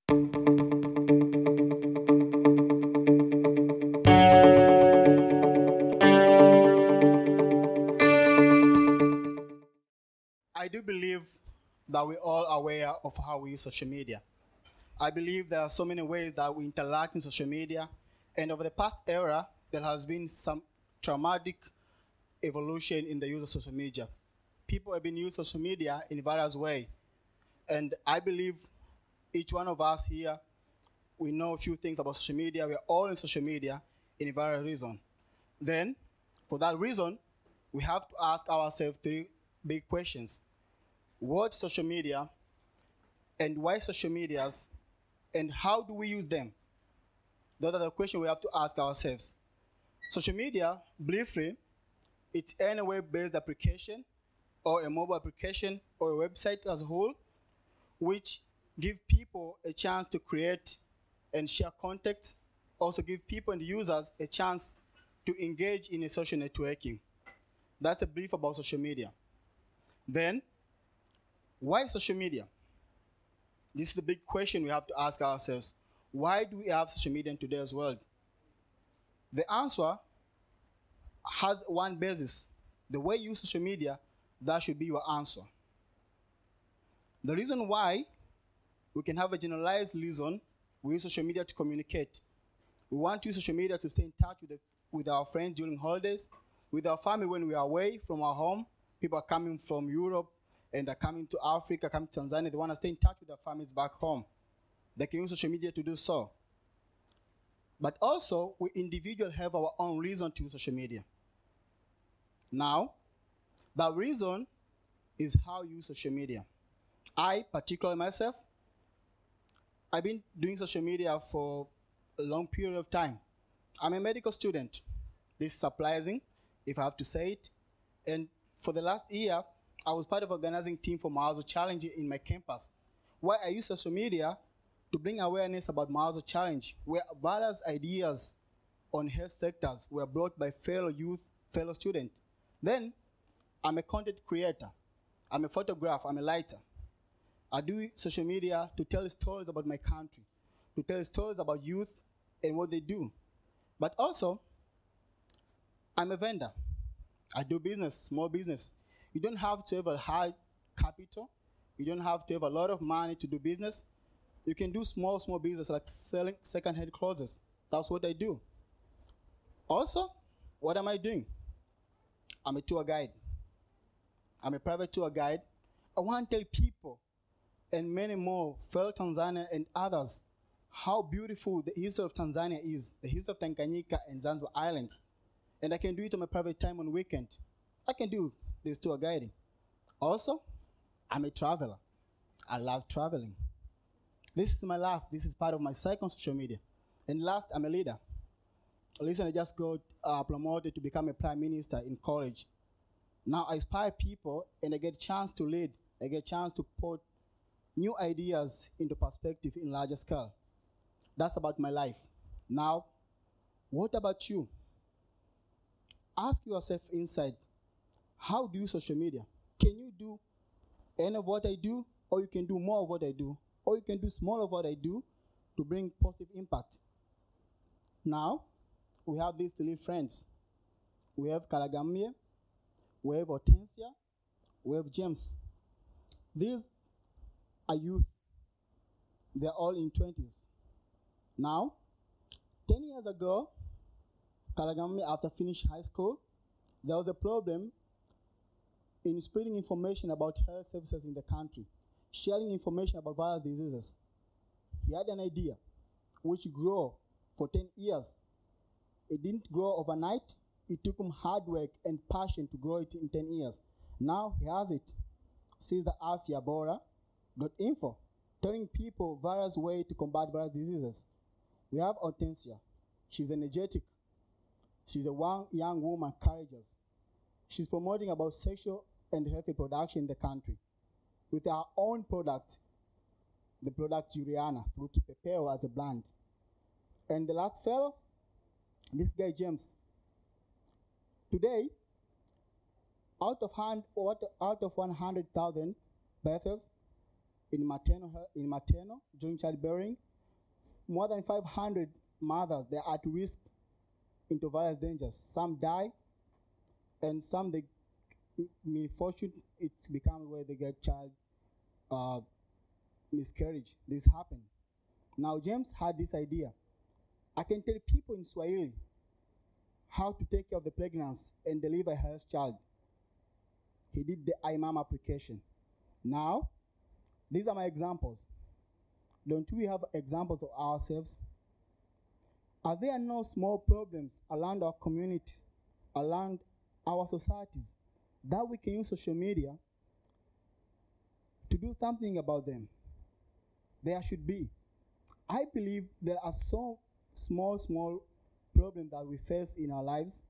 I do believe that we're all aware of how we use social media. I believe there are so many ways that we interact in social media, and over the past era, there has been some traumatic evolution in the use of social media. People have been using social media in various ways, and I believe each one of us here, we know a few things about social media. We are all in social media in various reasons. Then, for that reason, we have to ask ourselves three big questions. What is social media, and why social medias, and how do we use them? Those are the questions we have to ask ourselves. Social media, briefly, it's any web-based application or a mobile application or a website as a whole, which give people a chance to create and share content, also give people and users a chance to engage in a social networking. That's a brief about social media. Then, why social media? This is the big question we have to ask ourselves. Why do we have social media in today's world? The answer has one basis. The way you use social media, that should be your answer. The reason why, we can have a generalized reason. We use social media to communicate. We want to use social media to stay in touch with our friends during holidays, with our family when we are away from our home. People are coming from Europe and are coming to Africa, coming to Tanzania. They want to stay in touch with their families back home. They can use social media to do so. But also, we individuals have our own reason to use social media. Now, that reason is how you use social media. I, particularly myself, I've been doing social media for a long period of time. I'm a medical student. This is surprising, if I have to say it. And for the last year, I was part of organizing team for Mawazo Challenge in my campus, where I use social media to bring awareness about Mawazo Challenge, where various ideas on health sectors were brought by fellow youth, fellow students. Then, I'm a content creator. I'm a photographer. I'm a writer. I do social media to tell stories about my country, to tell stories about youth and what they do. But also, I'm a vendor. I do business, small business. You don't have to have a high capital. You don't have to have a lot of money to do business. You can do small business like selling second-hand clothes. That's what I do. Also, what am I doing? I'm a tour guide. I'm a private tour guide. I want to tell people and many more, fellow Tanzania and others, how beautiful the history of Tanzania is, the history of Tanganyika and Zanzibar Islands. And I can do it on my private time on weekend. I can do this tour guiding. Also, I'm a traveler. I love traveling. This is my life. This is part of my second social media. And last, I'm a leader. Listen, I just got promoted to become a prime minister in college. Now I inspire people and I get a chance to lead. I get a chance to put new ideas into perspective in larger scale. That's about my life. Now, what about you? Ask yourself inside, how do you use social media? Can you do any of what I do, or you can do more of what I do, or you can do small of what I do to bring positive impact? Now, we have these three friends. We have Kalagamie, we have Hortensia, we have James. These are youth. They're all in 20s. Now, 10 years ago, Kalagami, after finishing high school, there was a problem in spreading information about health services in the country, sharing information about various diseases. He had an idea which grew for 10 years. It didn't grow overnight. It took him hard work and passion to grow it in 10 years. Now he has it. See the afyabora.info, telling people various ways to combat various diseases. We have Hortensia. She's energetic. She's a young woman, courageous. She's promoting about sexual and healthy reproduction in the country with our own product, the product Juliana, through Kipepeo as a brand. And the last fellow, this guy James. Today, out of 100,000 births in maternal during childbearing. More than 500 mothers, they are at risk into various dangers. Some die, and some they misfortune, it becomes where they get child uh, miscarriage. This happened. Now James had this idea. I can tell people in Swahili how to take care of the pregnancy and deliver a healthy child. He did the IMAM application. Now, these are my examples. Don't we have examples of ourselves? Are there no small problems around our community, around our societies, that we can use social media to do something about them? There should be. I believe there are some small problems that we face in our lives,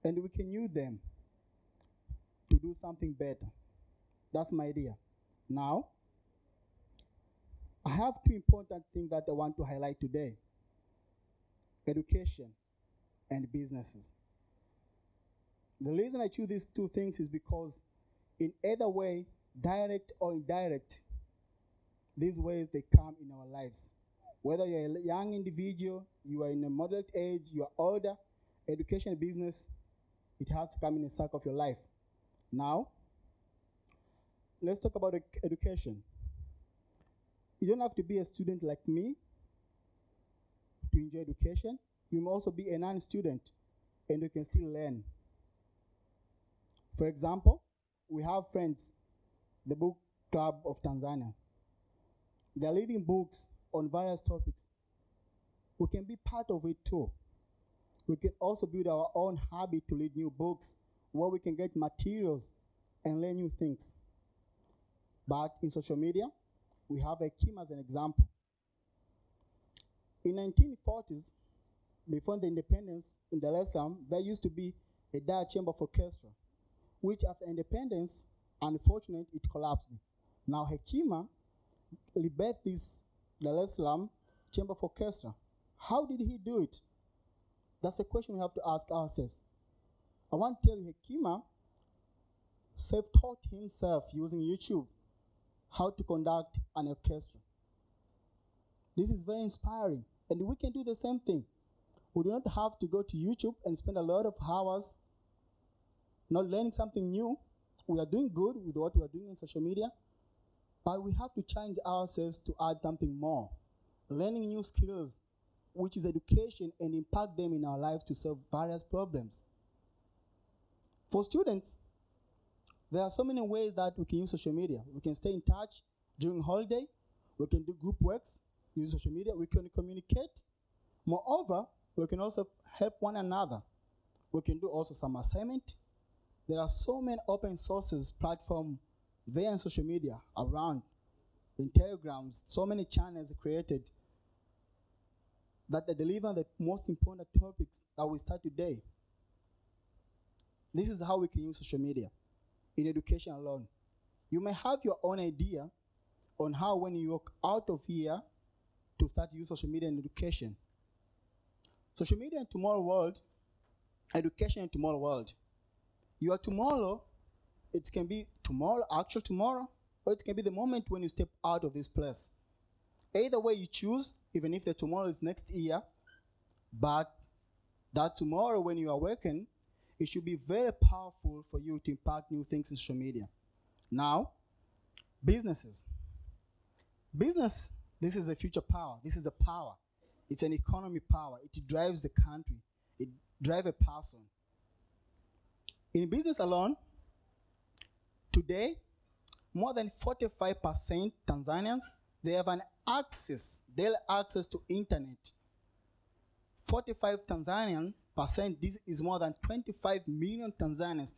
and we can use them to do something better. That's my idea. Now, I have two important things that I want to highlight today: education and businesses. The reason I choose these two things is because in either way, direct or indirect, these ways they come in our lives. Whether you're a young individual, you are in a moderate age, you are older, education and business, it has to come in a cycle of your life. Now, let's talk about education. You don't have to be a student like me to enjoy education. You may also be a non-student and you can still learn. For example, we have friends, the Book Club of Tanzania. They're reading books on various topics. We can be part of it too. We can also build our own habit to read new books where we can get materials and learn new things. But in social media, we have a Kim as an example. In 1940s, before the independence in Dar es Salaam, there used to be a Dar Chamber of Orchestra, which after independence, unfortunately, it collapsed. Now Hekima rebirthed this Dar es Salaam Chamber of Orchestra. How did he do it? That's the question we have to ask ourselves. I want to tell you, Hekima self-taught himself using YouTube how to conduct an orchestra. This is very inspiring, and we can do the same thing. We do not have to go to YouTube and spend a lot of hours not learning something new. We are doing good with what we are doing in social media, but we have to challenge ourselves to add something more. Learning new skills, which is education, and impact them in our lives to solve various problems. For students, there are so many ways that we can use social media. We can stay in touch during holiday. We can do group works, use social media. We can communicate. Moreover, we can also help one another. We can do also some assignment. There are so many open sources platform there in social media around, in Telegrams, so many channels created that they deliver the most important topics that we start today. This is how we can use social media in education alone. You may have your own idea on how, when you walk out of here, to start use social media in education. Social media in tomorrow world, education in tomorrow world. Your tomorrow, it can be tomorrow, actual tomorrow, or it can be the moment when you step out of this place. Either way you choose, even if the tomorrow is next year, but that tomorrow when you are working, it should be very powerful for you to impact new things in social media. Now, businesses. Business, this is the future power. This is the power. It's an economy power. It drives the country. It drives a person. In business alone, today, more than 45% Tanzanians, they have an daily access to internet. 45 Tanzanian percent, this is more than 25 million Tanzanians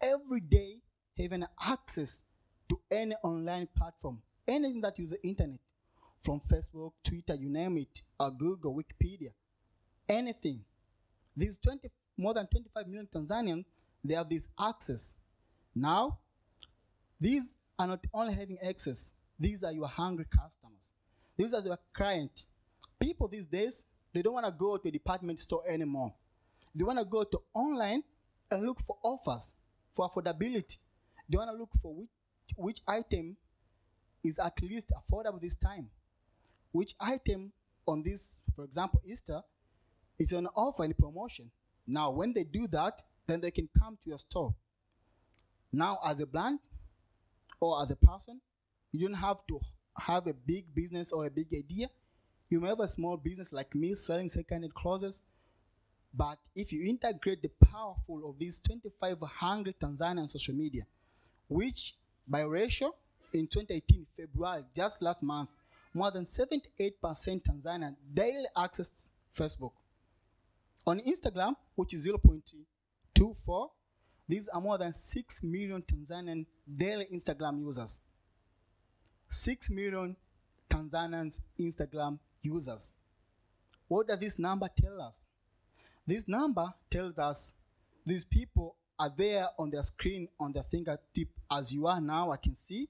every day having access to any online platform, anything that uses the internet, from Facebook, Twitter, you name it, or Google, Wikipedia, anything. These more than 25 million Tanzanians, they have this access. Now, these are not only having access, these are your hungry customers. These are your clients. People these days, they don't want to go to a department store anymore. They want to go to online and look for offers, for affordability. They want to look for which item is at least affordable this time. Which item on this, for example, Easter, is an offer and promotion. Now, when they do that, then they can come to your store. Now, as a brand or as a person, you don't have to have a big business or a big idea. You may have a small business like me selling second-hand clothes, but if you integrate the powerful of these 2,500 Tanzanian social media, which by ratio in 2018 February, just last month, more than 78% Tanzanian daily access Facebook. On Instagram, which is 0.24, these are more than 6 million Tanzanian daily Instagram users. 6 million Tanzanians Instagram users. What does this number tell us? This number tells us these people are there on their screen, on their fingertip, as you are now. I can see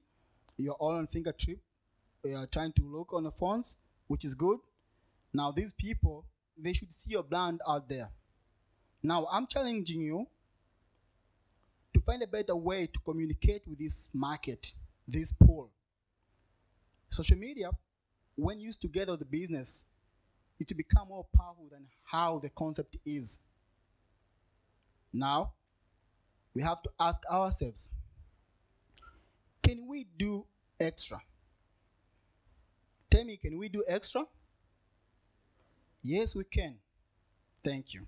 you're all on fingertip. You are trying to look on the phones, which is good. Now these people, they should see your brand out there. Now I'm challenging you to find a better way to communicate with this market, this pool. Social media, when used together with the business, it will become more powerful than how the concept is. Now, we have to ask ourselves, can we do extra? Tell me, can we do extra? Yes, we can. Thank you.